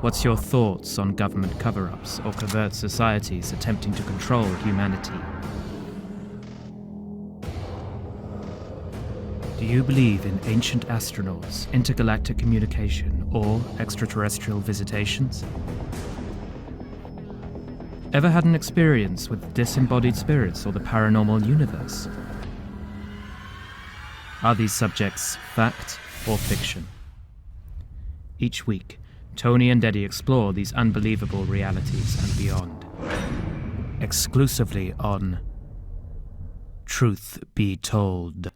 What's your thoughts on government cover-ups or covert societies attempting to control humanity? Do you believe in ancient astronauts, intergalactic communication, or extraterrestrial visitations? Ever had an experience with disembodied spirits or the paranormal universe? Are these subjects fact or fiction? Each week, Tony and Eddie explore these unbelievable realities and beyond. Exclusively on Truth Be Told.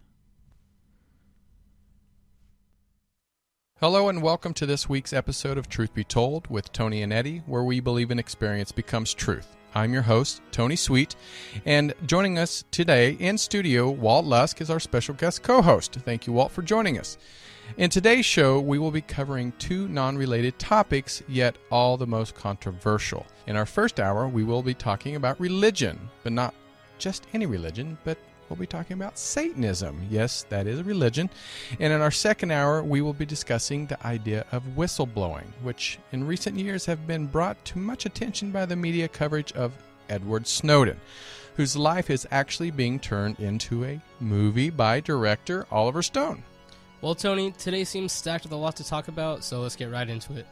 Hello and welcome to this week's episode of Truth Be Told with Tony and Eddie, where we believe an experience becomes truth. I'm your host, Tony Sweet, and joining us today in studio, Walt Lusk is our special guest co-host. Thank you, Walt, for joining us. In today's show, we will be covering two non-related topics, yet all the most controversial. In our first hour, we will be talking about religion, but not just any religion, but we'll be talking about Satanism. Yes, that is a religion. And in our second hour, we will be discussing the idea of whistleblowing, which in recent years have been brought to much attention by the media coverage of Edward Snowden, whose life is actually being turned into a movie by director Oliver Stone. Well, Tony, today seems stacked with a lot to talk about, so let's get right into it.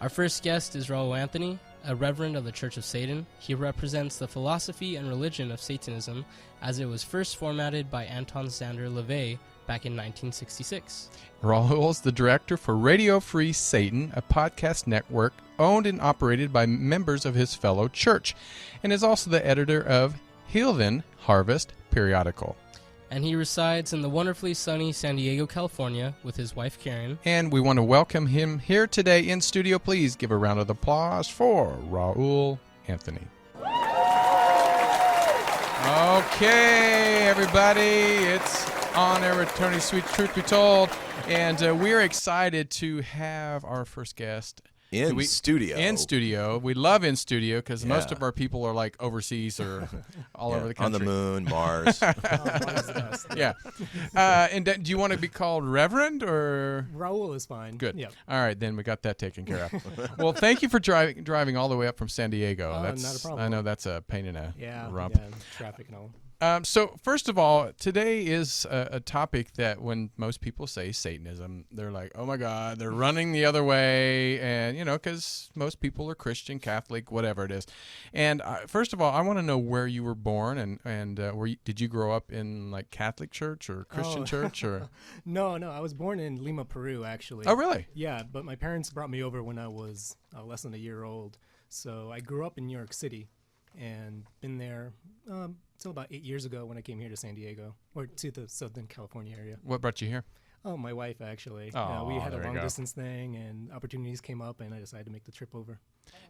Our first guest is Raul Anthony, a Reverend of the Church of Satan. He represents the philosophy and religion of Satanism as it was first formatted by Anton Szandor LaVey back in 1966. Raul is the director for Radio Free Satan, a podcast network owned and operated by members of his fellow church, and is also the editor of Heathen Harvest periodical. And he resides in the wonderfully sunny San Diego, California, with his wife, Karen. And we want to welcome him here today in studio. Please give a round of applause for Raul Anthony. Okay, everybody, it's on air with Tony Sweet, Truth Be Told. And we're excited to have our first guest In studio. We love in studio because most of our people are like overseas or all over the country. On the moon, Mars. Yeah. And do you want to be called Reverend or? Raul is fine. Good. Yeah. All right, then we got that taken care of. Well, thank you for driving all the way up from San Diego. Not a problem. I know that's a pain in a rump. Yeah, traffic and all. So first of all, today is a topic that when most people say Satanism, they're like, oh my God, they're running the other way. And, because most people are Christian, Catholic, whatever it is. And first of all, I want to know where you were born and did you grow up in like Catholic church or Christian church or? No, I was born in Lima, Peru, actually. Oh, really? Yeah, but my parents brought me over when I was less than a year old. So I grew up in New York City and been there until about 8 years ago when I came here to San Diego, or to the Southern California area. What brought you here? Oh, my wife, actually. Oh, we had a there you go. long-distance thing, and opportunities came up, and I decided to make the trip over.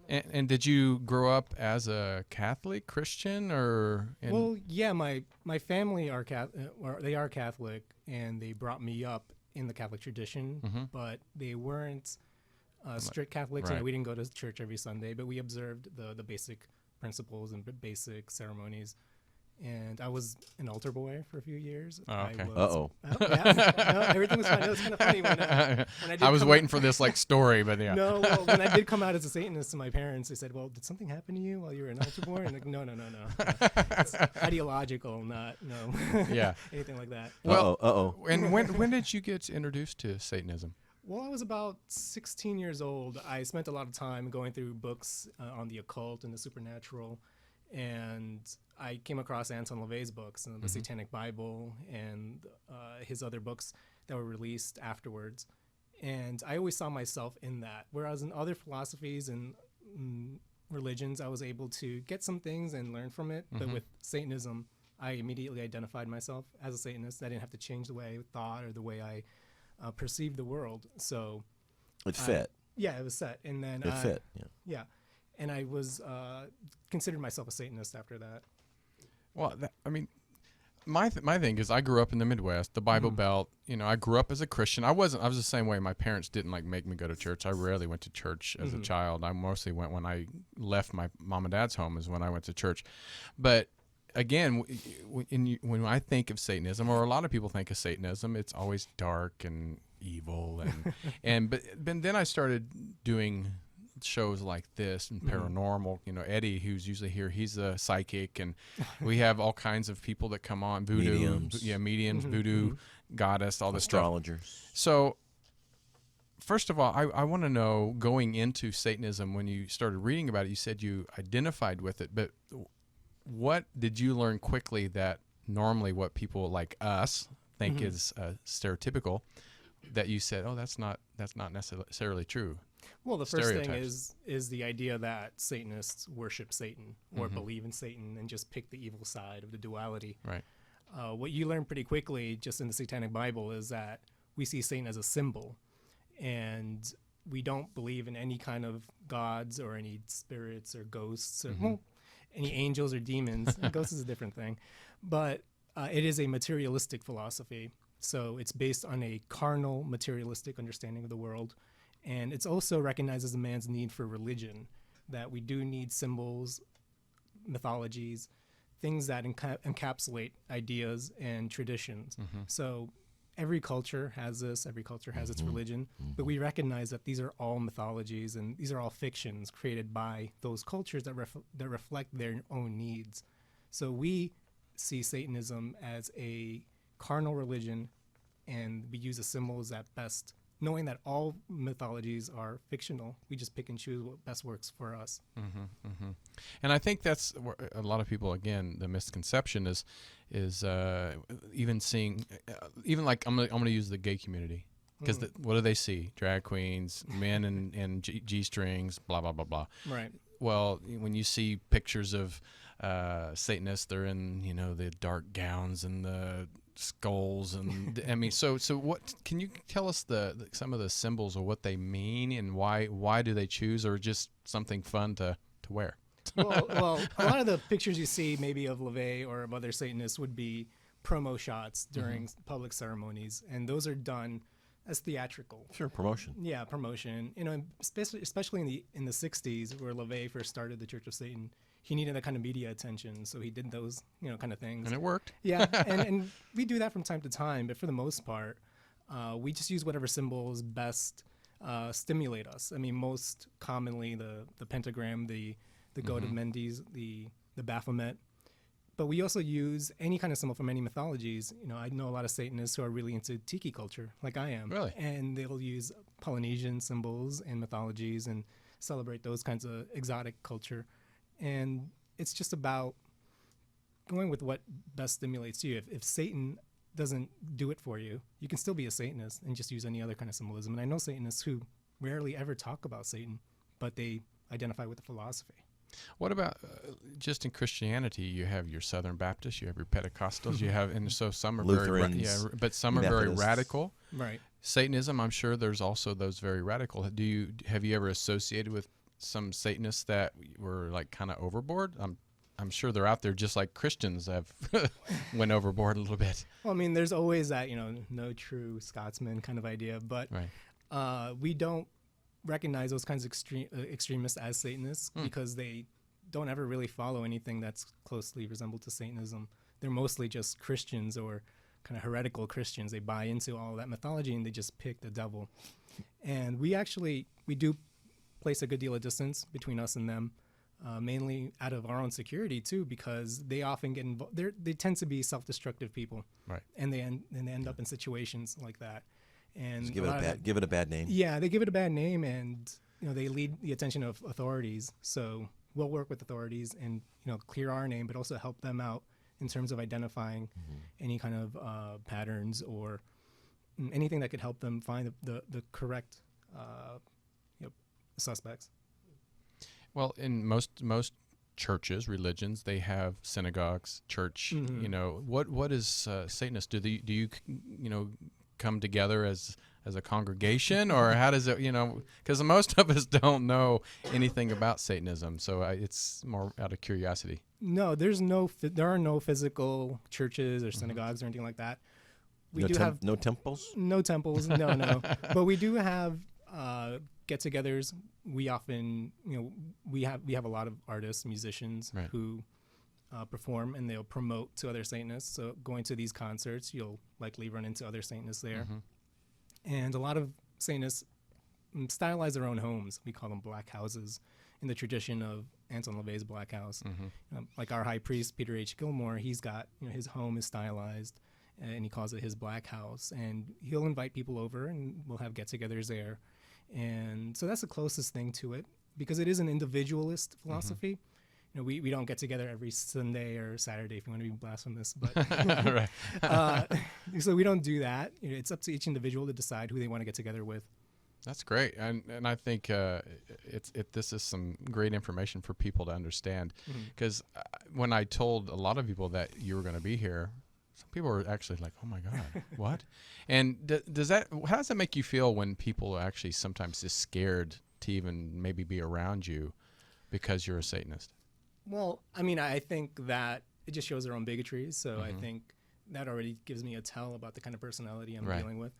And did you grow up as a Catholic, Christian, or? Well, yeah, my family are they are Catholic, and they brought me up in the Catholic tradition, but they weren't strict Catholics. Right. We didn't go to church every Sunday, but we observed the basic principles and basic ceremonies. And I was an altar boy for a few years. Oh, okay. Everything was fine. It was kind of funny when I was waiting for this like story, but yeah. No, well, when I did come out as a Satanist to my parents, they said, "Well, did something happen to you while you were an altar boy?" And like, no. It's ideological, not Yeah. anything like that. Well, and when did you get introduced to Satanism? Well, I was about 16 years old. I spent a lot of time going through books on the occult and the supernatural, and I came across Anton LaVey's books, the Satanic Bible, and his other books that were released afterwards. And I always saw myself in that. Whereas in other philosophies and religions, I was able to get some things and learn from it. But with Satanism, I immediately identified myself as a Satanist. I didn't have to change the way I thought or the way I perceived the world. So it fit. Yeah, it was set. And then It fit. Yeah. Yeah. And I was considered myself a Satanist after that. Well, my thing is I grew up in the Midwest, the Bible Belt. I grew up as a Christian. I was the same way. My parents didn't make me go to church. I rarely went to church as a child. I mostly went when I left my mom and dad's home is when I went to church. But again, when I think of Satanism, or a lot of people think of Satanism, it's always dark and evil, but then I started doing shows like this and paranormal. You know, Eddie, who's usually here, he's a psychic, and we have all kinds of people that come on, voodoo, mediums, voodoo, goddess, all this astrologers. stuff. So, first of all, I want to know, going into Satanism, when you started reading about it, you said you identified with it, but what did you learn quickly that normally what people like us think is stereotypical, that you said, oh, that's not necessarily true? Well, the first thing is the idea that Satanists worship Satan or believe in Satan and just pick the evil side of the duality. Right. What you learn pretty quickly just in the Satanic Bible is that we see Satan as a symbol, and we don't believe in any kind of gods or any spirits or ghosts or any angels or demons. Ghosts is a different thing, but it is a materialistic philosophy. So it's based on a carnal, materialistic understanding of the world. And it's also recognizes a man's need for religion, that we do need symbols, mythologies, things that encapsulate ideas and traditions. So every culture has this, every culture has its religion, but we recognize that these are all mythologies and these are all fictions created by those cultures that reflect their own needs. So we see Satanism as a carnal religion, and we use the symbols at best, knowing that all mythologies are fictional. We just pick and choose what best works for us. And I think that's where a lot of people, again, the misconception is even seeing, even like I'm gonna use the gay community, because what do they see? Drag queens, men in G-strings, blah blah blah blah. Right. Well, when you see pictures of Satanists, they're in the dark gowns and the skulls, and I mean, so what can you tell us some of the symbols or what they mean, and why do they choose, or just something fun to wear? Well, a lot of the pictures you see maybe of LaVey or of other Satanists would be promo shots during public ceremonies, and those are done as theatrical. Sure, promotion. Yeah, promotion. Especially in the 60s, where LaVey first started the Church of Satan, he needed that kind of media attention, so he did those kind of things. And it worked. Yeah, and we do that from time to time, but for the most part, we just use whatever symbols best stimulate us. I mean, most commonly the pentagram, the goat of Mendes, the Baphomet. But we also use any kind of symbol from any mythologies. I know a lot of Satanists who are really into tiki culture, like I am. Really? And they'll use Polynesian symbols and mythologies and celebrate those kinds of exotic culture. And it's just about going with what best stimulates you. If Satan doesn't do it for you, you can still be a Satanist and just use any other kind of symbolism. And I know Satanists who rarely ever talk about Satan, but they identify with the philosophy. What about just in Christianity? You have your Southern Baptists, you have your Pentecostals, you have, and so some are Lutherans, but some Methodists. are very radical. Right. Satanism, I'm sure there's also those very radical. Have you ever associated with some Satanists that were like kind of overboard? I'm sure they're out there, just like Christians have went overboard a little bit. Well, I mean, there's always that no true Scotsman kind of idea, but we don't recognize those kinds of extremists as Satanists because they don't ever really follow anything that's closely resembled to Satanism. They're mostly just Christians or kind of heretical Christians. They buy into all that mythology and they just pick the devil. And we do place a good deal of distance between us and them, mainly out of our own security too, because they often get involved. They tend to be self-destructive people, right? And they end up in situations like that. And give it a bad name. Yeah, they give it a bad name, and they lead the attention of authorities. So we'll work with authorities and clear our name, but also help them out in terms of identifying any kind of patterns or anything that could help them find the correct suspects. Well, in most churches, religions, they have synagogues, church. What is Satanist? Do you come together as a congregation, or how does it? Because most of us don't know anything about Satanism, so it's more out of curiosity. No, there are no physical churches or synagogues or anything like that. No temples. No temples. No. But we do have get-togethers. We often, we have a lot of artists, musicians who perform, and they'll promote to other Satanists. So going to these concerts, you'll likely run into other Satanists there. And a lot of Satanists stylize their own homes. We call them black houses in the tradition of Anton LaVey's Black House. Like our high priest, Peter H. Gilmore, he's got, his home is stylized, and he calls it his Black House. And he'll invite people over, and we'll have get-togethers there. And so that's the closest thing to it, because it is an individualist philosophy. We don't get together every Sunday or Saturday, if you want to be blasphemous, but so we don't do that. It's up to each individual to decide who they want to get together with. That's great, and I think this is some great information for people to understand, because when I told a lot of people that you were going to be here, some people were actually like, "Oh my God, what?" And how does that make you feel when people are actually sometimes just scared to even maybe be around you because you're a Satanist? Well, I mean, I think that it just shows their own bigotry. So I think that already gives me a tell about the kind of personality I'm dealing with.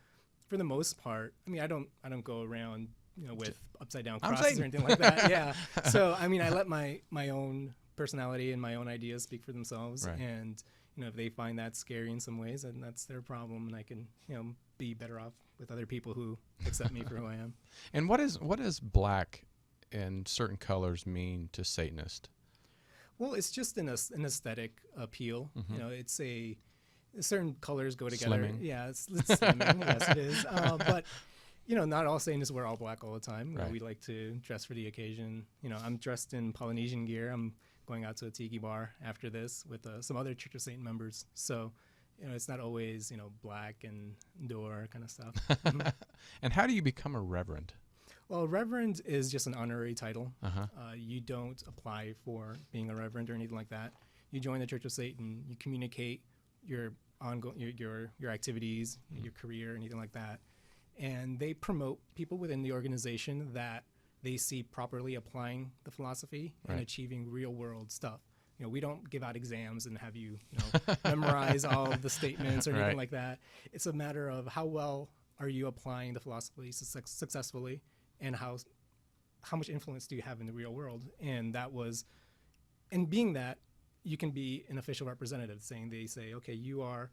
For the most part, I mean, I don't go around, with upside down crosses or anything like that. Yeah. So I mean, I let my own personality and my own ideas speak for themselves. Right. And if they find that scary in some ways, then that's their problem, and I can be better off with other people who accept me for who I am. And what does black and certain colors mean to Satanist? Well, it's just an aesthetic appeal. It's certain colors go together. Slimming. Yeah, it's slimming. Yes, it is. But not all Satanists wear all black all the time. Right. We like to dress for the occasion. I'm dressed in Polynesian gear. I'm going out to a tiki bar after this with some other Church of Satan members. So, it's not always black and door kind of stuff. And how do you become a reverend? Well, Reverend is just an honorary title. You don't apply for being a Reverend or anything like that. You join the Church of Satan. You communicate your ongoing your activities, your career, anything like that, and they promote people within the organization that they see properly applying the philosophy and achieving real world stuff. We don't give out exams and have you memorize all of the statements or anything like that. It's a matter of how well are you applying the philosophy successfully, and how much influence do you have in the real world. And being that, you can be an official representative, they say, okay, you are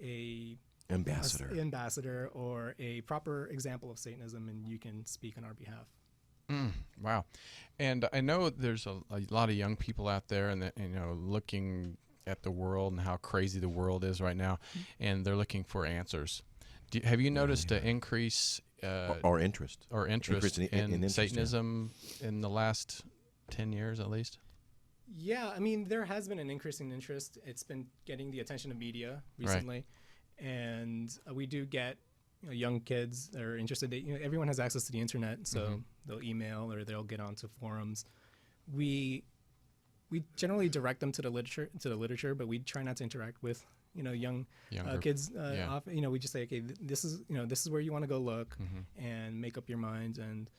a ambassador or a proper example of Satanism, and you can speak on our behalf. Wow. And I know there's a lot of young people out there, and looking at the world and how crazy the world is right now, and they're looking for answers. Have you noticed an increase or interest in Satanism in the last 10 years at least? Yeah, I mean, there has been an increase in interest. It's been getting the attention of media recently, and we do get young kids that are interested. Everyone has access to the internet, so they'll email or they'll get onto forums. We generally direct them to the literature, but we try not to interact with younger kids. Often, we just say, okay, this is where you want to go look, and make up your mind and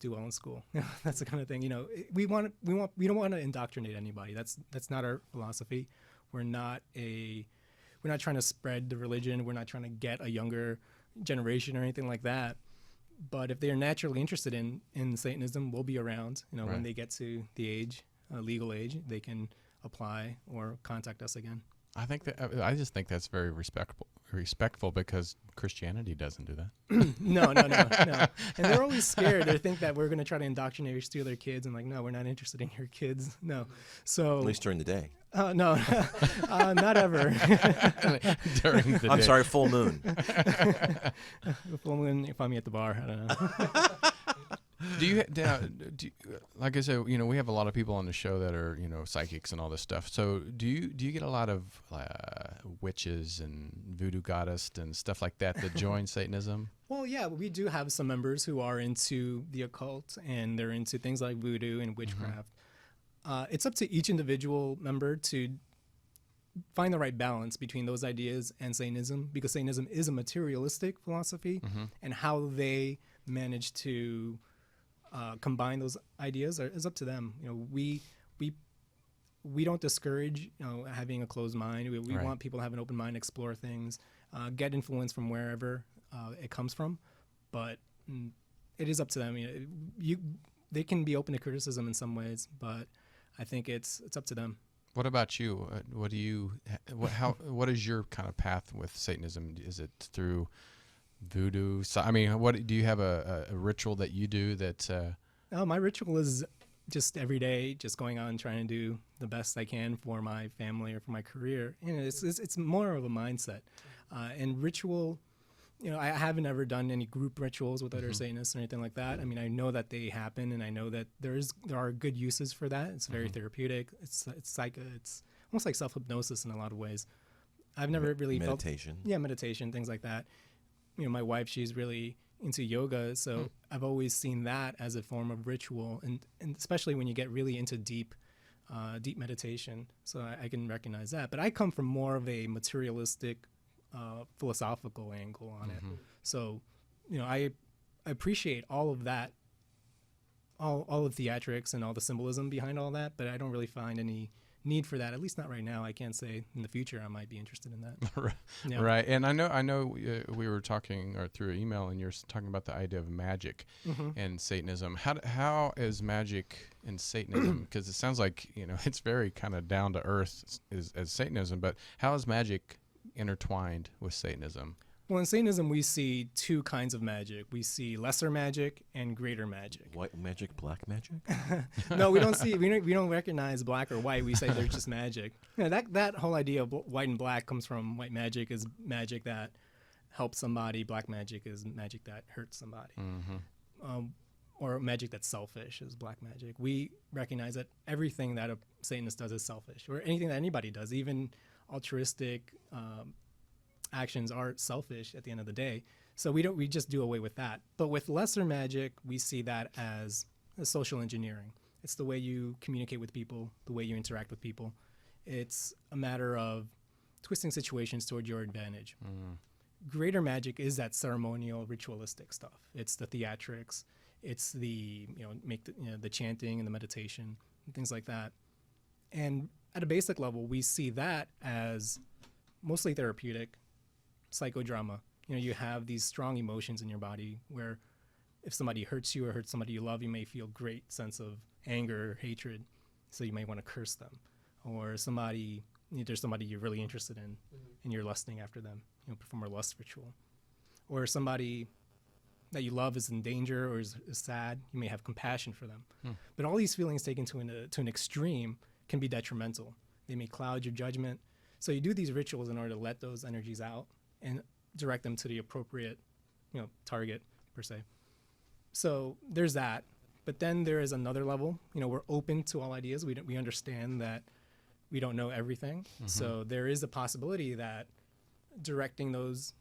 do well in school. That's the kind of thing. We don't want to indoctrinate anybody. That's not our philosophy. We're not trying to spread the religion. We're not trying to get a younger generation or anything like that. But if they are naturally interested in Satanism, we'll be around. When they get to the legal age, they can apply or contact us again. I just think that's very respectful because Christianity doesn't do that. No. And they're always scared. They think that we're going to try to indoctrinate or steal their kids. And we're not interested in your kids. No. So at least during the day. No, not ever. During the day. I'm sorry, full moon. Full moon, you find me at the bar. I don't know. Do you, like I said, we have a lot of people on the show that are, psychics and all this stuff. So do you get a lot of witches and voodoo goddess and stuff like that join Satanism? Well, yeah, we do have some members who are into the occult, and they're into things like voodoo and witchcraft. It's up to each individual member to find the right balance between those ideas and Satanism, because Satanism is a materialistic philosophy, and how they manage to combine those ideas is up to them. We don't discourage having a closed mind. We want people to have an open mind, explore things, get influence from wherever it comes from, but it is up to them. They can be open to criticism in some ways, but I think it's up to them. What about you? What is your kind of path with Satanism? Is it through voodoo. So, I mean, what do you have a ritual that you do that? Oh, my ritual is just every day, just going out and trying to do the best I can for my family or for my career. And it's more of a mindset. And ritual, I haven't ever done any group rituals with other Satanists or anything like that. I mean, I know that they happen, and I know that there are good uses for that. It's very therapeutic. It's almost like self-hypnosis in a lot of ways. I've never really meditation. Meditation, things like that. My wife, she's really into yoga, so I've always seen that as a form of ritual, and especially when you get really into deep meditation. So I can recognize that. But I come from more of a materialistic, philosophical angle on it. So, I appreciate all of that, all the theatrics and all the symbolism behind all that, but I don't really find any need for that, at least not right now. I can't say in the future I might be interested in that. Yeah. Right. And I know we were talking or through email, and you're talking about the idea of magic and Satanism. How is magic in Satanism? Because it sounds like it's very kind of down to earth as Satanism, but how is magic intertwined with Satanism? Well, in Satanism, we see two kinds of magic. We see lesser magic and greater magic. White magic, black magic? No, we don't recognize black or white. We say they're just magic. That whole idea of white and black comes from white magic is magic that helps somebody. Black magic is magic that hurts somebody. Or magic that's selfish is black magic. We recognize that everything that a Satanist does is selfish, or anything that anybody does, even altruistic actions are selfish at the end of the day. So we just do away with that. But with lesser magic, we see that as social engineering. It's the way you communicate with people, the way you interact with people. It's a matter of twisting situations toward your advantage. Greater magic is that ceremonial, ritualistic stuff. It's the theatrics. It's the the chanting and the meditation and things like that. And at a basic level, we see that as mostly therapeutic. Psychodrama. You have these strong emotions in your body where if somebody hurts you or hurts somebody you love, you may feel great sense of anger or hatred, so you may want to curse them. Or there's somebody you're really interested in and you're lusting after them, perform a lust ritual. Or somebody that you love is in danger or is sad, you may have compassion for them. But all these feelings taken to an extreme can be detrimental. They may cloud your judgment. So you do these rituals in order to let those energies out and direct them to the appropriate, target per se. So there's that. But then there is another level. We're open to all ideas. We understand that we don't know everything. So there is a possibility that directing those,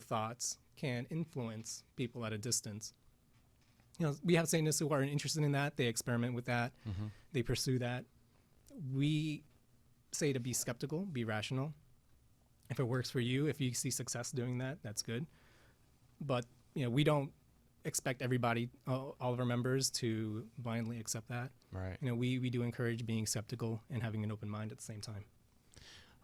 thoughts can influence people at a distance. We have Satanists who are interested in that. They experiment with that. They pursue that. We say to be skeptical, be rational. If it works for you, if you see success doing that, that's good. But, we don't expect everybody, all of our members, to blindly accept that. Right. We do encourage being skeptical and having an open mind at the same time.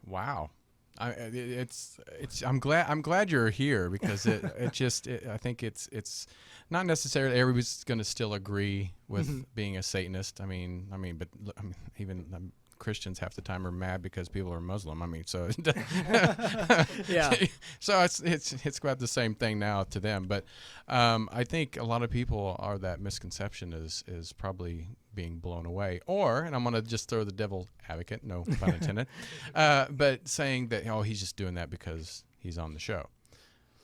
Wow. I'm glad you're here, because I think it's not necessarily everybody's going to still agree with being a Satanist. But even Christians half the time are mad because people are Muslim. So Yeah. So it's quite the same thing now to them. But I think a lot of people are that misconception is probably being blown away. And I'm going to just throw the devil advocate, no pun intended, but saying that he's just doing that because he's on the show.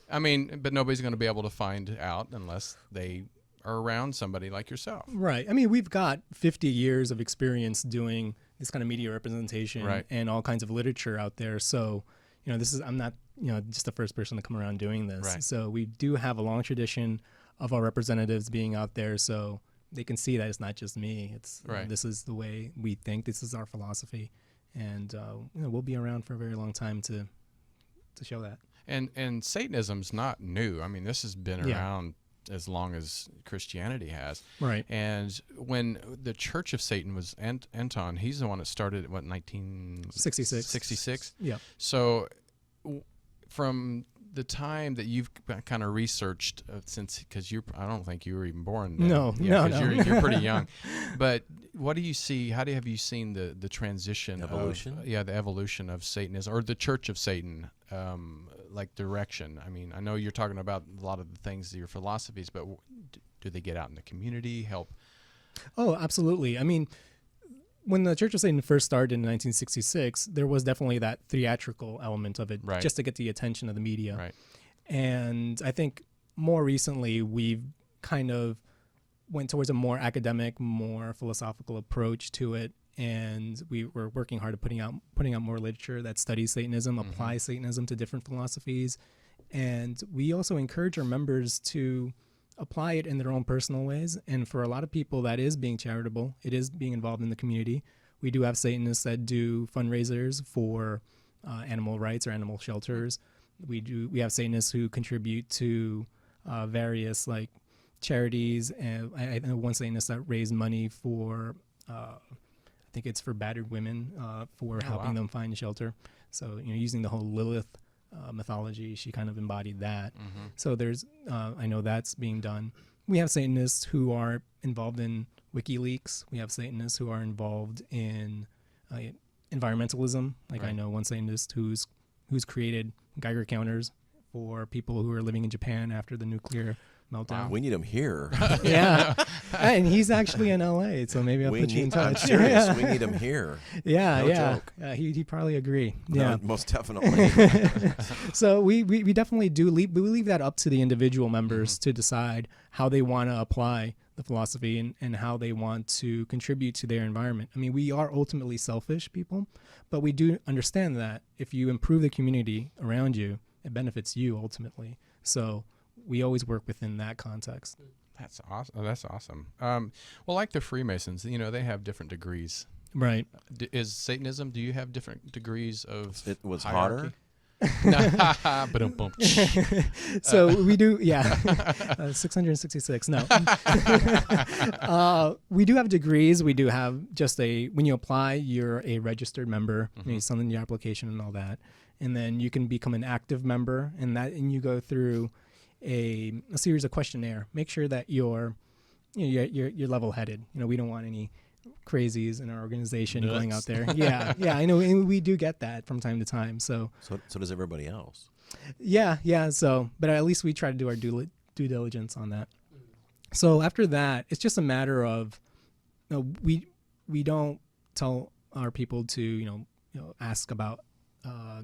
But nobody's going to be able to find out unless they are around somebody like yourself. Right. We've got 50 years of experience doing this kind of media representation and all kinds of literature out there. So, I'm not, just the first person to come around doing this. Right. So we do have a long tradition of our representatives being out there. So they can see that it's not just me. It's this is the way we think. This is our philosophy. And, we'll be around for a very long time to show that. And Satanism's not new. This has been around as long as Christianity has. Right. And when the Church of Satan was Anton, he's the one that started, 1966? 66? Yeah. So from the time that you've kind of researched since, because I don't think you were even born then. No. You're pretty young. But what do you see? Have you seen the transition? Evolution? The evolution of Satanism or the Church of Satan, like direction. I mean, I know you're talking about a lot of the things, your philosophies, but do they get out in the community, help? Oh, absolutely. I mean, when the Church of Satan first started in 1966, there was definitely that theatrical element of it, Right. just to get the attention of the media. Right. And I think more recently, we've kind of went towards a more academic, more philosophical approach to it. And we were working hard at putting out more literature that studies Satanism, applies Satanism to different philosophies. And we also encourage our members to apply it in their own personal ways. And for a lot of people, that is being charitable. It is being involved in the community. We do have Satanists that do fundraisers for animal rights or animal shelters. We have Satanists who contribute to various like charities. And I know one Satanist that raised money for, I think it's for battered women, for helping them find shelter. So, using the whole Lilith mythology, she kind of embodied that. So there's, I know that's being done. We have Satanists who are involved in WikiLeaks. We have Satanists who are involved in environmentalism. Like I know one Satanist who's created Geiger counters for people who are living in Japan after the nuclear meltdown. We need him here. Yeah, and he's actually in LA, so maybe I'll put you in touch. I'm serious. We need him here. Yeah, No yeah. joke. He'd probably agree. No, Yeah. most definitely. So we definitely do leave that up to the individual members to decide how they want to apply the philosophy and how they want to contribute to their environment. I mean, we are ultimately selfish people, but we do understand that if you improve the community around you, it benefits you ultimately. So we always work within that context. That's awesome. That's awesome. Well, like the Freemasons, they have different degrees. Right. Is Satanism? Do you have different degrees of? It was hierarchy? hotter. Ba-dum-bum. So we do, 666. No. We do have degrees. We do have when you apply, you're a registered member. You send in your application and all that. And then you can become an active member, and you go through a series of questionnaire. Make sure that you're level-headed. We don't want any crazies in our organization going out there. Yeah, I know, and we do get that from time to time. So does everybody else. Yeah. So, but at least we try to do our due diligence on that. So after that, it's just a matter of, we don't tell our people to ask about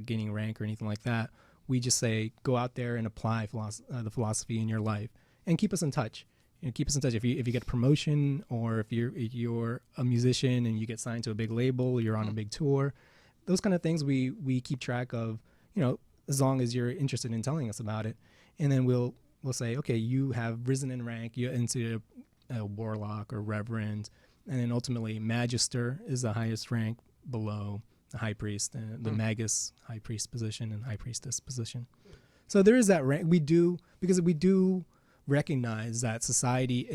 gaining rank or anything like that. We just say go out there and apply the philosophy in your life and keep us in touch. Keep us in touch. If you get a promotion, or if you're a musician and you get signed to a big label, you're on a big tour, those kind of things we keep track of. As long as you're interested in telling us about it, and then we'll say, okay, you have risen in rank. You're into a warlock or reverend, and then ultimately magister is the highest rank below the high priest, the magus high priest position and high priestess position. So there is that rank. We do recognize that society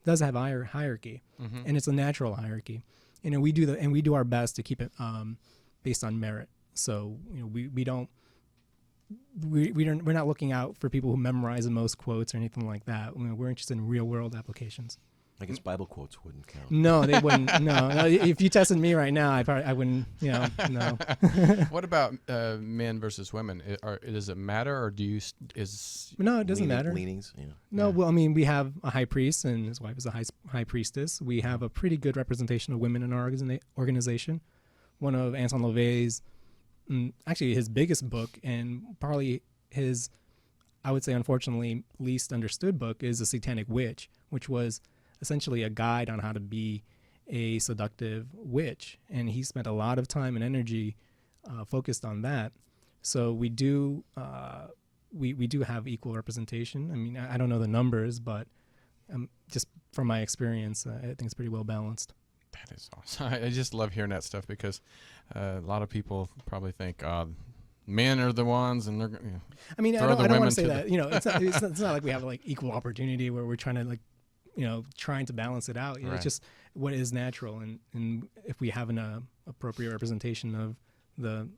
does have hierarchy, and it's a natural hierarchy. We do our best to keep it based on merit. So we're not looking out for people who memorize the most quotes or anything like that. We're interested in real world applications. I guess Bible quotes wouldn't count. No, they wouldn't. No, if you tested me right now, I wouldn't. No. What about men versus women? Does it matter, or No, it doesn't matter. Leanings. Yeah. No, well, I mean, we have a high priest, and his wife is a high priestess. We have a pretty good representation of women in our organization. One of Anton LaVey's, actually his biggest book, and probably his, I would say, unfortunately, least understood book is The Satanic Witch, which was essentially a guide on how to be a seductive witch. And he spent a lot of time and energy focused on that. So we do have equal representation. I mean, I don't know the numbers, but just from my experience, I think it's pretty well balanced. That is awesome. I just love hearing that stuff, because a lot of people probably think men are the ones, and they're. I mean, throw I don't want to say the- that. It's not like we have like equal opportunity where we're trying to trying to balance it out. Right. It's just what is natural, and if we have an appropriate representation of the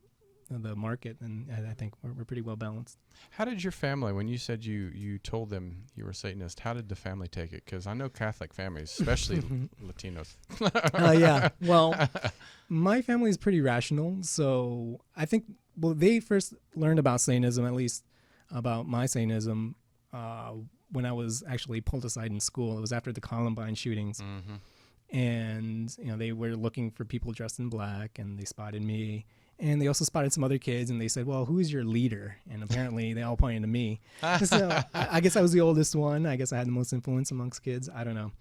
the market, and I think we're pretty well balanced. How did your family, when you said you told them you were Satanist, how did the family take it? Because I know Catholic families, especially Latinos. Yeah. Well, my family is pretty rational, so I think they first learned about Satanism, at least about my Satanism, when I was actually pulled aside in school. It was after the Columbine shootings. And they were looking for people dressed in black, and they spotted me, and they also spotted some other kids, and they said, well, who is your leader? And apparently they all pointed to me. So I guess I was the oldest one. I guess I had the most influence amongst kids. I don't know.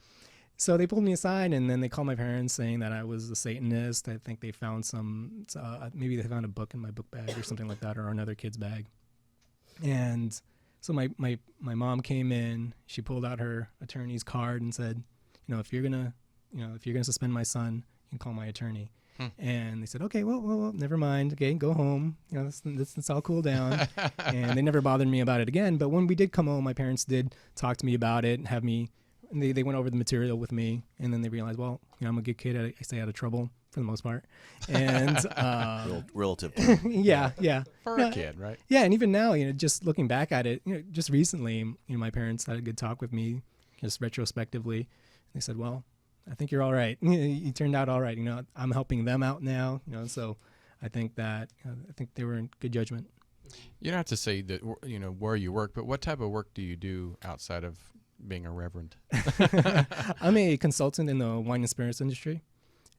So they pulled me aside, and then they called my parents saying that I was a Satanist. I think they found maybe they found a book in my book bag or something like that, or another kid's bag. And so my mom came in, she pulled out her attorney's card and said, if you're going to suspend my son, you can call my attorney. And they said, okay, well, never mind. Okay, go home. Let's all cool down. And they never bothered me about it again. But when we did come home, my parents did talk to me about it and have me. And they went over the material with me, and then they realized, well, I'm a good kid. I stay out of trouble for the most part. And relative. yeah. For a kid, right? Yeah, and even now, just looking back at it, just recently, my parents had a good talk with me, just retrospectively. They said, well, I think you're all right. You turned out all right. I'm helping them out now. So I think that I think they were in good judgment. You don't have to say that where you work, but what type of work do you do outside of being a reverend? I'm a consultant in the wine and spirits industry.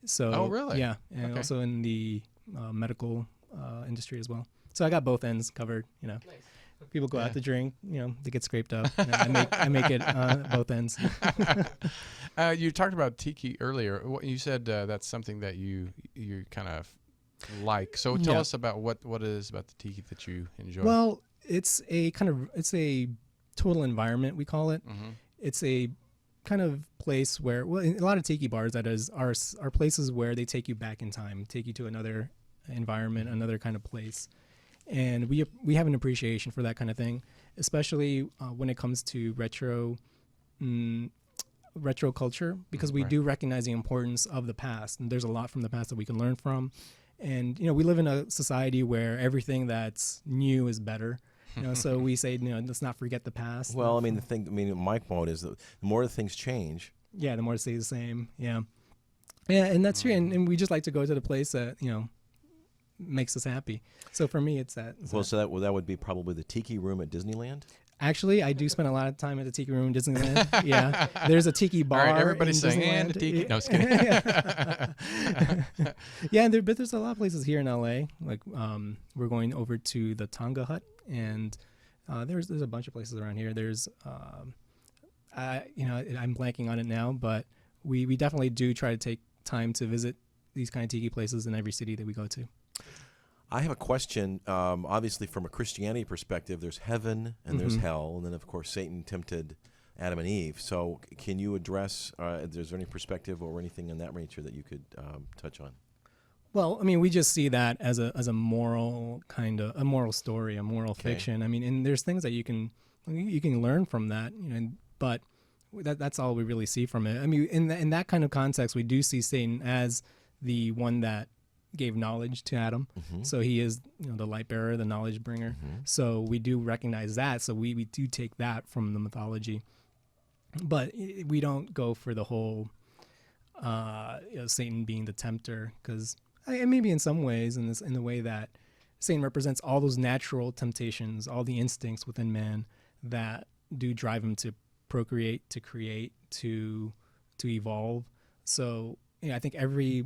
So oh, really? Yeah, and also in the medical industry as well. So I got both ends covered. Nice. People go out to drink, they get scraped up. I make it both ends. You talked about tiki earlier. You said that's something that you kind of like. So tell us about what it is about the tiki that you enjoy. Well, it's a total environment, we call it. It's a kind of place where, a lot of tiki bars, that is, are places where they take you back in time, take you to another environment, another kind of place. And we have an appreciation for that kind of thing, especially when it comes to retro culture, because we do recognize the importance of the past. And there's a lot from the past that we can learn from. And, we live in a society where everything that's new is better. So we say, let's not forget the past. Well, my quote is that the more things change. Yeah, the more it stays the same. Yeah. Yeah, and that's true. And we just like to go to the place that, makes us happy. So for me, it's that. So that would be probably the Tiki Room at Disneyland? Actually, I do spend a lot of time at the Tiki Room in Disneyland. Yeah. There's a Tiki bar. All right, everybody's saying, and Tiki. No, just kidding. Yeah, but there's a lot of places here in LA. Like we're going over to the Tonga Hut, and there's a bunch of places around here. There's, I'm blanking on it now, but we definitely do try to take time to visit these kind of tiki places in every city that we go to. I have a question. Obviously, from a Christianity perspective, there's heaven and there's hell, and then, of course, Satan tempted Adam and Eve. So can you address, is there any perspective or anything in that nature that you could touch on? Well, we just see that as a moral a moral story, a moral fiction. And there's things that you can learn from that, but that's all we really see from it. In that kind of context, we do see Satan as the one that gave knowledge to Adam. So he is the light bearer, the knowledge bringer. So we do recognize that. So we do take that from the mythology, but we don't go for the whole Satan being the tempter, because maybe in some ways, in the way that Satan represents all those natural temptations, all the instincts within man that do drive him to procreate, to create, to evolve. So I think every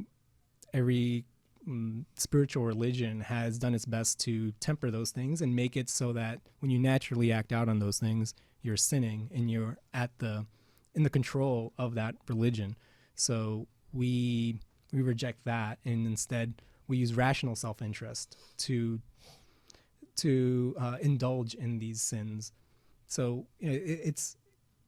spiritual religion has done its best to temper those things and make it so that when you naturally act out on those things, you're sinning and you're in the control of that religion. So we reject that, and instead we use rational self-interest to indulge in these sins. So it's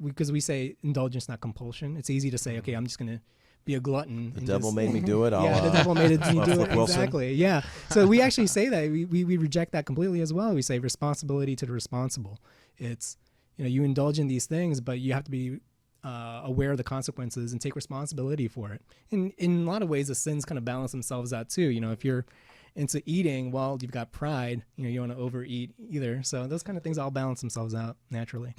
because we say indulgence, not compulsion. It's easy to say, okay, I'm just going to be a glutton. The devil made me do it. The devil made me do it. Wilson. Exactly. Yeah. So we actually say that. We reject that completely as well. We say responsibility to the responsible. It's, you indulge in these things, but you have to be aware of the consequences and take responsibility for it. In a lot of ways, the sins kind of balance themselves out too. If you're into eating, well, you've got pride. You know, you don't want to overeat either. So those kind of things all balance themselves out naturally.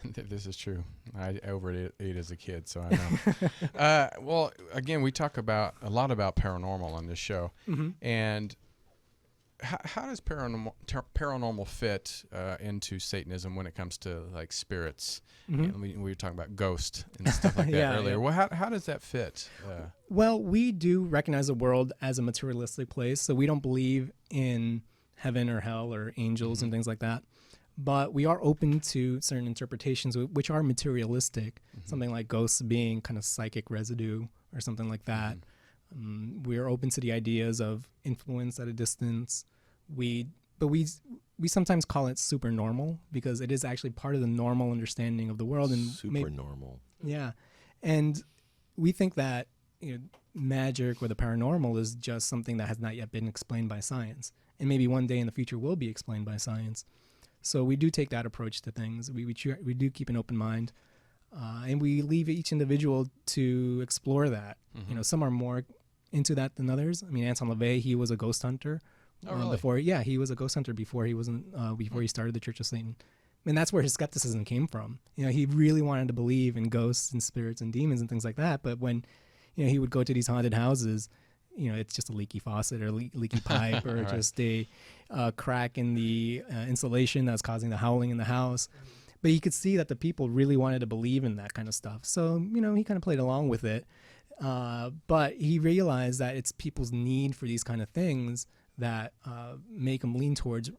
This is true. I overate as a kid, so I know. Well, again, we talk a lot about paranormal on this show, and how does paranormal fit into Satanism when it comes to like spirits? And we were talking about ghosts and stuff like that earlier. Well, how does that fit? Well, we do recognize the world as a materialistic place, so we don't believe in heaven or hell or angels and things like that. But we are open to certain interpretations which are materialistic, something like ghosts being kind of psychic residue or something like that. We are open to the ideas of influence at a distance. But we sometimes call it supernormal because it is actually part of the normal understanding of the world. And Supernormal. Yeah, and we think that magic or the paranormal is just something that has not yet been explained by science, and maybe one day in the future will be explained by science. So we do take that approach to things. We do keep an open mind, and we leave each individual to explore that. Some are more into that than others. I mean, Anton LaVey, he was a ghost hunter. Oh, really? Before, yeah, he was a ghost hunter before he started the Church of Satan. And that's where his skepticism came from. He really wanted to believe in ghosts and spirits and demons and things like that. But when, he would go to these haunted houses, it's just a leaky faucet or leaky pipe or just a crack in the insulation that's causing the howling in the house. But he could see that the people really wanted to believe in that kind of stuff. So, he kind of played along with it. But he realized that it's people's need for these kind of things that make them lean towards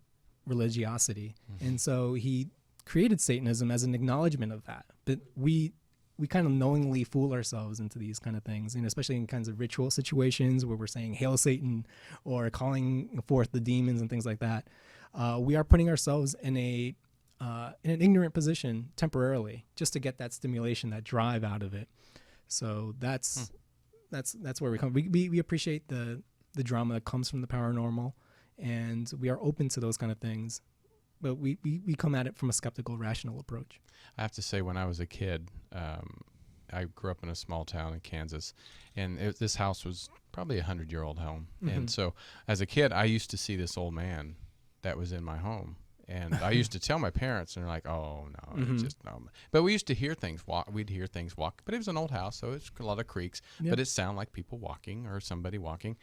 religiosity. And so he created Satanism as an acknowledgement of that. But we kind of knowingly fool ourselves into these kind of things, and especially in kinds of ritual situations where we're saying Hail Satan or calling forth the demons and things like that. We are putting ourselves in an ignorant position temporarily just to get that stimulation, that drive out of it. So that's where we come. We appreciate the drama that comes from the paranormal, and we are open to those kind of things, but we come at it from a skeptical, rational approach. I have to say, when I was a kid, I grew up in a small town in Kansas, and this house was probably 100-year-old home. And so as a kid, I used to see this old man that was in my home. And I used to tell my parents, and they're like, "Oh no, it's just no." But we used to hear things walk. We'd hear things walk, but it was an old house, so it's a lot of creaks. Yep. But it sounded like people walking or somebody walking.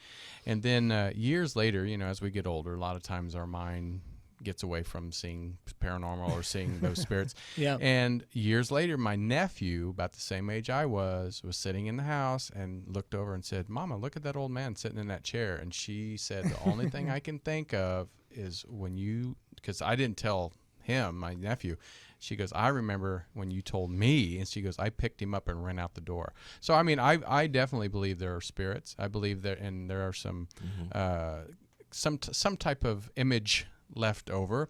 And then years later, as we get older, a lot of times our mind gets away from seeing paranormal or seeing those spirits. Yeah. And years later, my nephew, about the same age I was sitting in the house and looked over and said, "Mama, look at that old man sitting in that chair." And she said, "The only thing I can think of is when you," because I didn't tell him, my nephew, she goes, "I remember when you told me," and she goes, "I picked him up and ran out the door." So, I mean, I definitely believe there are spirits. I believe there are some type of image left over,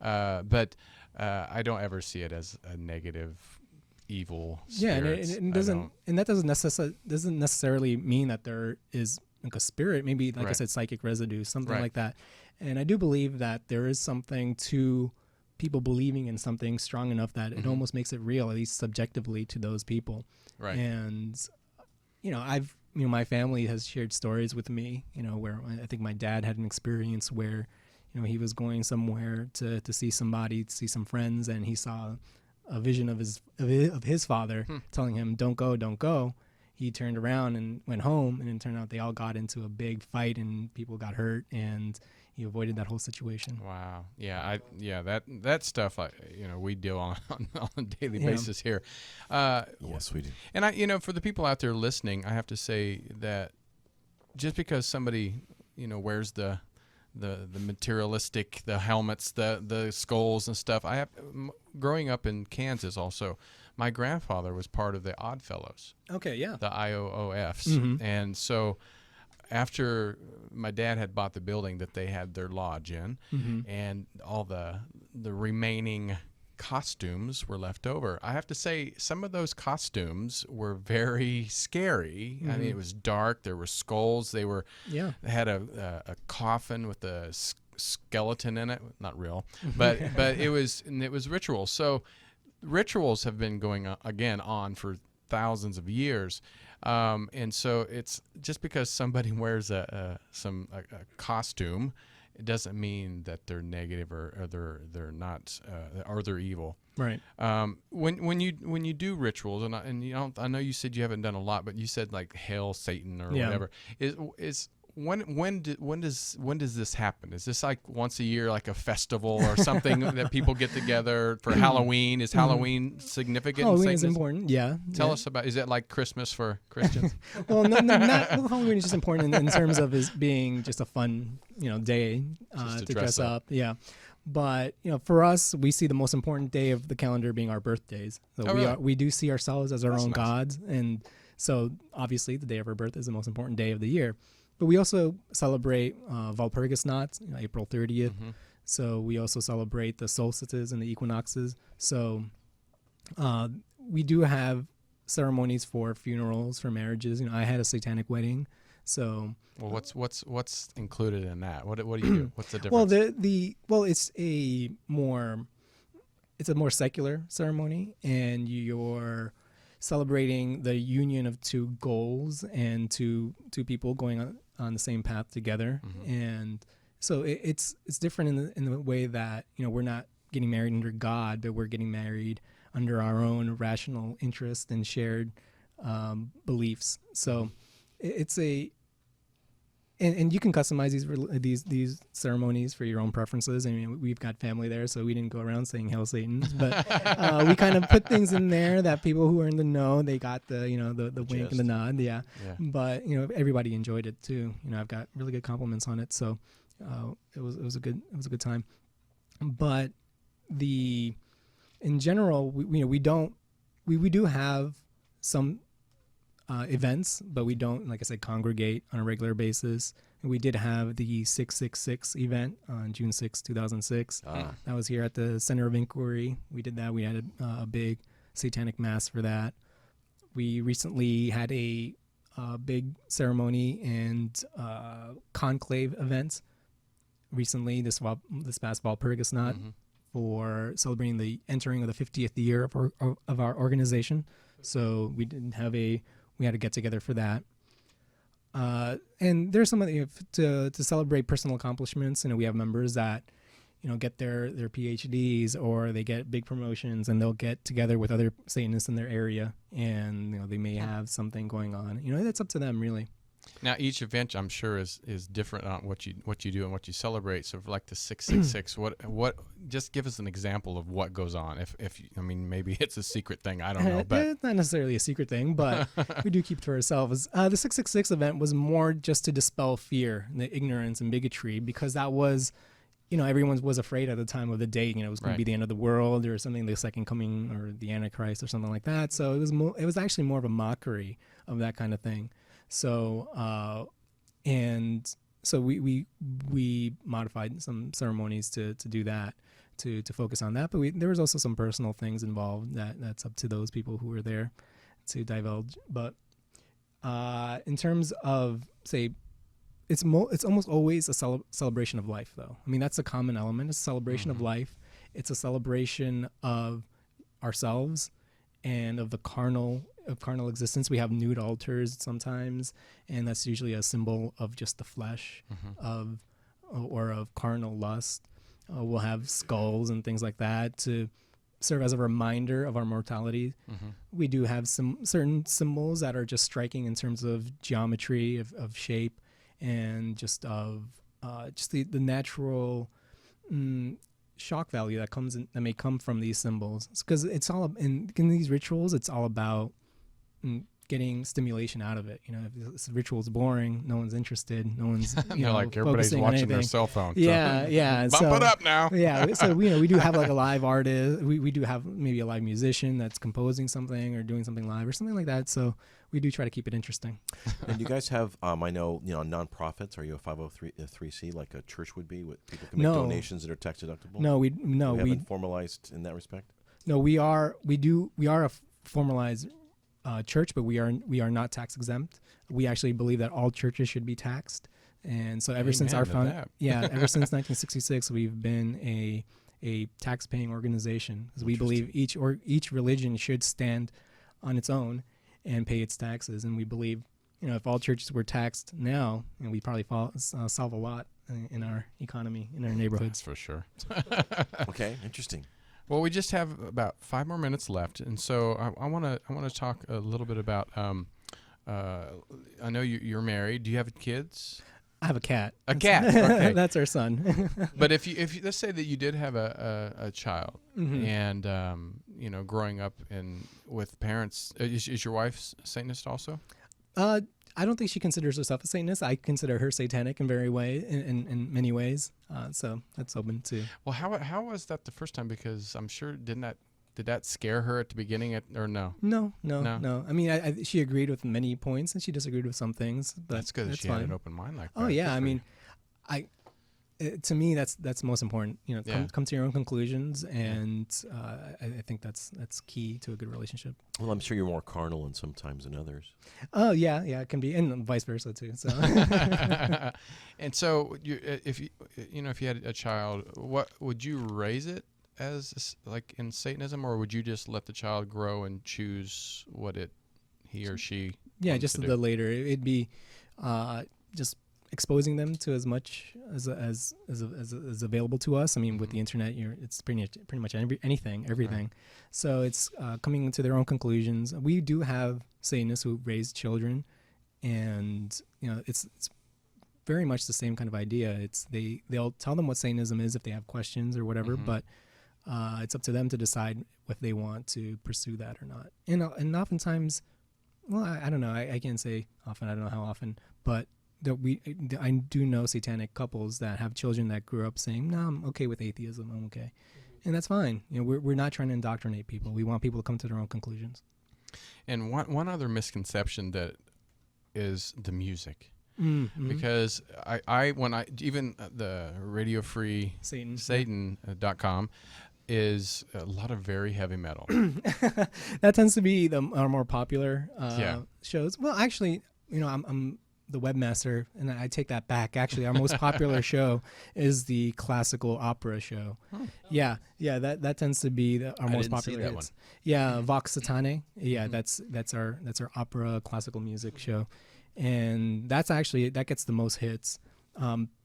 but I don't ever see it as a negative, evil spirit. Yeah, and that doesn't necessarily mean that there is like a spirit, maybe like I said, psychic residue, something like that. And I do believe that there is something to people believing in something strong enough that it almost makes it real, at least subjectively, to those people. Right. And my family has shared stories with me, where I think my dad had an experience where, he was going somewhere to see somebody, to see some friends, and he saw a vision of his father telling him, "Don't go, don't go." He turned around and went home, and it turned out they all got into a big fight and people got hurt, and he avoided that whole situation. Wow. Yeah. That stuff, we deal on a daily basis here. Yes, we do. And for the people out there listening, I have to say that just because somebody, wears the materialistic, the helmets, the skulls and stuff. Growing up in Kansas also, my grandfather was part of the Odd Fellows. Okay, yeah. The IOOFs. And so after my dad had bought the building that they had their lodge in, and all the remaining costumes were left over, I have to say some of those costumes were very scary. I mean, it was dark. There were skulls. They had a coffin with a skeleton in it. Not real, but it was ritual. So rituals have been going on for thousands of years. And so it's just because somebody wears a costume, it doesn't mean that they're negative or they're not or they're evil. Right. When you do rituals, I know you said you haven't done a lot, but you said like hail Satan or whatever. When does this happen? Is this like once a year, like a festival or something that people get together for Halloween? Is Halloween significant? Halloween is important. Yeah. Tell us about. Is it like Christmas for Christians? Well, Halloween is just important in terms of it being just a fun, day to dress up. Yeah. But for us, we see the most important day of the calendar being our birthdays. So we do see ourselves as our own gods, and so obviously the day of our birth is the most important day of the year. But we also celebrate Walpurgisnacht, April 30th. Mm-hmm. So we also celebrate the solstices and the equinoxes. So we do have ceremonies for funerals, for marriages. I had a satanic wedding. So what's included in that? What do you do? What's the difference? Well, it's a more secular ceremony, and you're celebrating the union of two goals and two people going on the same path together. Mm-hmm. And so it's different in the way that we're not getting married under God, but we're getting married under our own rational interest and shared beliefs. So it's and you can customize these ceremonies for your own preferences. I mean, we've got family there, so we didn't go around saying "Hail Satan," but we kind of put things in there that people who are in the know, they got the the wink and the nod, yeah. But everybody enjoyed it too. I've got really good compliments on it, so it was a good time. But in general, we do have some events, but we don't, like I said, congregate on a regular basis. And we did have the 666 event on June 6, 2006. That was here at the Center of Inquiry. We did that. We had a big satanic mass for that. We recently had a big ceremony and conclave event recently, this past Walpurgisnacht, mm-hmm. for celebrating the entering of the 50th year of our organization. So we had to get together for that. And there's some to celebrate personal accomplishments. We have members that, get their PhDs, or they get big promotions, and they'll get together with other Satanists in their area, and they may have something going on. That's up to them, really. Now, each event, I'm sure, is different on what you do and what you celebrate. So, for like the 666, what? Just give us an example of what goes on. If maybe it's a secret thing. I don't know, but it's not necessarily a secret thing, but we do keep it to ourselves. The 666 event was more just to dispel fear, and the ignorance and bigotry, because that was, everyone was afraid at the time of the date. It was going to be the end of the world or something, the second coming or the Antichrist or something like that. So it was actually more of a mockery of that kind of thing. So we modified some ceremonies to do that, to focus on that. But there was also some personal things involved that's up to those people who were there to divulge. But in terms of, say, it's almost always a celebration of life, though. That's a common element. It's a celebration mm-hmm. of life. It's a celebration of ourselves and of the carnal existence. We have nude altars sometimes, and that's usually a symbol of just the flesh, mm-hmm. of carnal lust. We'll have skulls and things like that to serve as a reminder of our mortality. Mm-hmm. We do have some certain symbols that are just striking in terms of geometry, of shape, and just of just the natural shock value that may come from these symbols. Because it's all in these rituals. It's all about getting stimulation out of it. If this ritual is boring, no one's interested. No one's like everybody's watching their cell phone. Yeah. Bump it up now. Yeah. So we do have like a live artist. We do have maybe a live musician that's composing something or doing something live or something like that. So we do try to keep it interesting. And you guys have, I know, nonprofits. Are you a 503c like a church would be? People can make donations that are tax deductible. We haven't formalized in that respect. No, we are a formalized church, but we are not tax exempt. We actually believe that all churches should be taxed, and so ever since our ever since 1966, we've been a tax paying organization, because we believe each religion should stand on its own, and pay its taxes. And we believe, if all churches were taxed now, we'd probably solve a lot in our economy, in our neighborhoods. That's for sure. Okay, interesting. Well, we just have about 5 more minutes left, and so I want to talk a little bit about. I know you're married. Do you have kids? I have a cat. A cat. Okay. That's our son. But if you let's say that you did have a child, and growing up with parents, is your wife Satanist also? I don't think she considers herself a Satanist. I consider her satanic in many ways. So that's open too. Well, how was that the first time? Because I'm sure did that scare her at the beginning or no? No. I mean, she agreed with many points and she disagreed with some things. But that's good that she fine. had an open mind like that. Oh yeah, I mean, to me that's most important. Come to your own conclusions, and I think that's key to a good relationship. Well, I'm sure you're more carnal and sometimes than others. Oh yeah, it can be, and vice versa too. So. And so, if you had a child, what would you raise it as, like in Satanism, or would you just let the child grow and choose what he or she? Yeah, just the later. It'd be just exposing them to as much as available to us. I mean, with the internet, it's pretty much everything. Right. So it's coming to their own conclusions. We do have Satanists who raise children, and it's very much the same kind of idea. They'll tell them what Satanism is if they have questions or whatever, but it's up to them to decide if they want to pursue that or not. And oftentimes, well, I don't know. I can't say often. I don't know how often, but I do know satanic couples that have children that grew up saying, "No, I'm okay with atheism. I'm okay," and that's fine. We're not trying to indoctrinate people. We want people to come to their own conclusions. And one other misconception that is the music, because even the Radio Free Satan.com is a lot of very heavy metal. That tends to be our more popular shows. Well, actually, I'm the webmaster, and I take that back. Actually, our most popular show is the classical opera show. Yeah, that tends to be our most popular hits. One. Yeah, Vox Satanic. Yeah, that's our opera classical music show, and that gets the most hits.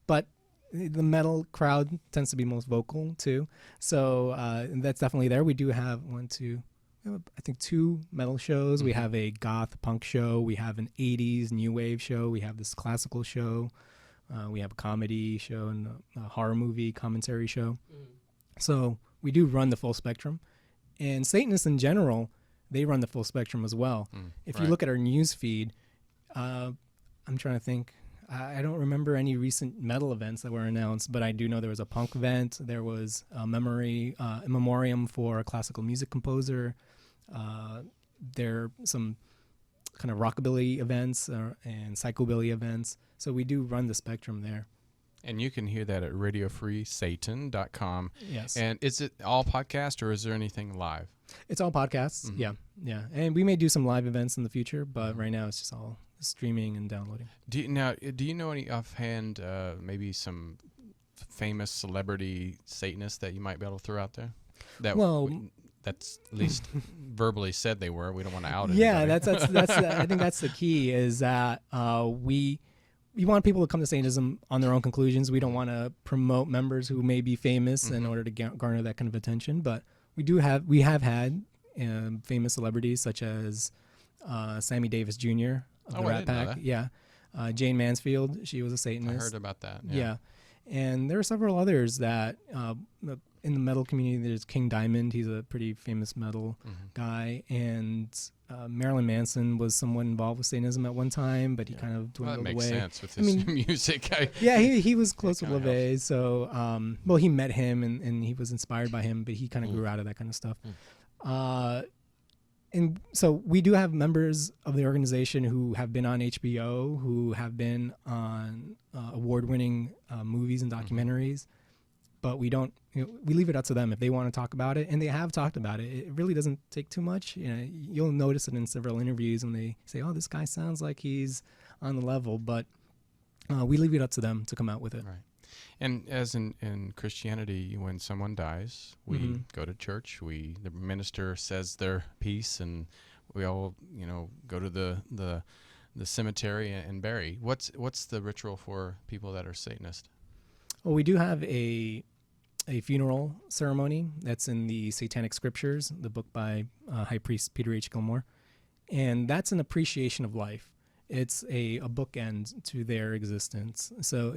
But the metal crowd tends to be most vocal too, so that's definitely there. We do have I think 2 metal shows. We have a goth punk show. We have an 80s new wave show. We have this classical show. We have a comedy show and a horror movie commentary show. So we do run the full spectrum. And Satanists in general, they run the full spectrum as well. If you look at our news feed, I'm trying to think. I don't remember any recent metal events that were announced, but I do know there was a punk event. There was a memoriam for a classical music composer. There are some kind of rockabilly events and psychobilly events. So we do run the spectrum there. And you can hear that at radiofreesatan.com. Yes. And is it all podcast, or is there anything live? It's all podcasts. Yeah. And we may do some live events in the future, but right now it's just all streaming and downloading. Do you know any offhand, maybe some famous celebrity Satanists that you might be able to throw out there? That's at least verbally said they were. We don't want to out it. Yeah, that's I think that's the key, is that we want people to come to Satanism on their own conclusions. We don't want to promote members who may be famous in order to garner that kind of attention. But we have had famous celebrities such as Sammy Davis Jr. of the Rat Pack. Yeah, Jane Mansfield. She was a Satanist. I heard about that. Yeah. And there are several others that in the metal community. There's King Diamond. He's a pretty famous metal guy. And Marilyn Manson was someone involved with Satanism at one time, but he kind of dwindled away. That makes sense with his music. He was close with LaVey. So, he met him and he was inspired by him, but he kind of grew out of that kind of stuff. And so we do have members of the organization who have been on HBO, who have been on award-winning movies and documentaries, but we don't. We leave it up to them if they want to talk about it, and they have talked about it. It really doesn't take too much. You'll notice it in several interviews when they say, "Oh, this guy sounds like he's on the level," but we leave it up to them to come out with it. Right. And as in Christianity, when someone dies, we go to church. The minister says their piece, and we all, go to the cemetery and bury. What's the ritual for people that are Satanists? Well, we do have a funeral ceremony that's in the Satanic Scriptures, the book by High Priest Peter H. Gilmore, and that's an appreciation of life. It's a bookend to their existence. So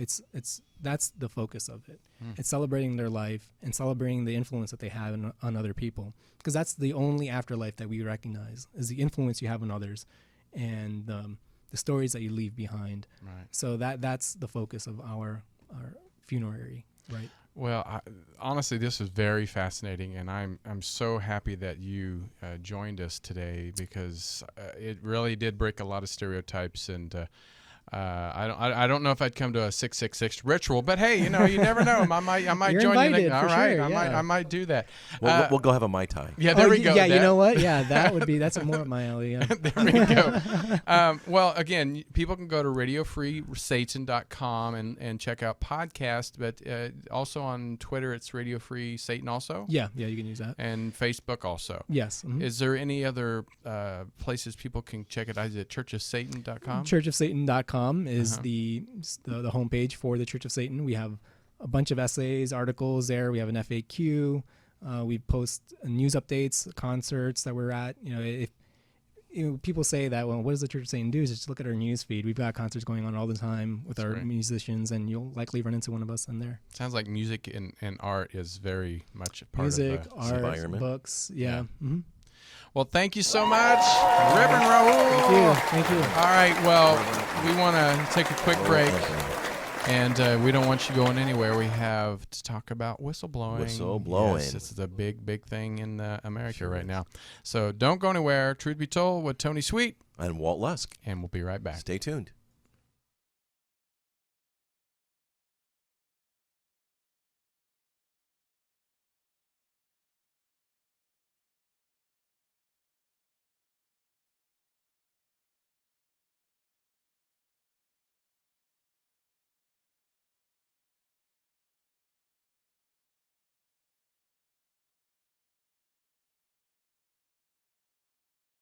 that's the focus of it. It's celebrating their life and celebrating the influence that they have on other people, because that's the only afterlife that we recognize, is the influence you have on others and the stories that you leave behind. Right. So that's the focus of our funerary, right? Well, honestly, this is very fascinating, and I'm so happy that you joined us today, because it really did break a lot of stereotypes, and I don't know if I'd come to a 666 ritual, but hey, you never know. I might You're join invited, you. All for right, sure, I might do that. We'll go have a Mai Tai. Yeah, there we go. Yeah, you know what? Yeah, that's more up my alley. Yeah. There we go. Well, again, people can go to radiofreesatan.com and check out podcasts, but also on Twitter, it's Radio Free Satan also. Yeah, you can use that. And Facebook also. Yes. Mm-hmm. Is there any other places people can check it out? Is it churchofsatan.com? Churchofsatan.com is the homepage for the Church of Satan. We have a bunch of essays, articles there. We have an FAQ. We post news updates, concerts that we're at. If people say that, well, what does the Church of Satan do? Just look at our news feed. We've got concerts going on all the time with our musicians, and you'll likely run into one of us in there. Sounds like music and art is very much a part music, of the art, books. Yeah. Mm-hmm. Well, thank you so much, Reverend Raul. Thank you. All right, well, we want to take a quick break, and we don't want you going anywhere. We have to talk about whistleblowing. Yes, it's the big thing in America right now. So don't go anywhere. Truth Be Told with Tony Sweet and Walt Lusk. And we'll be right back. Stay tuned.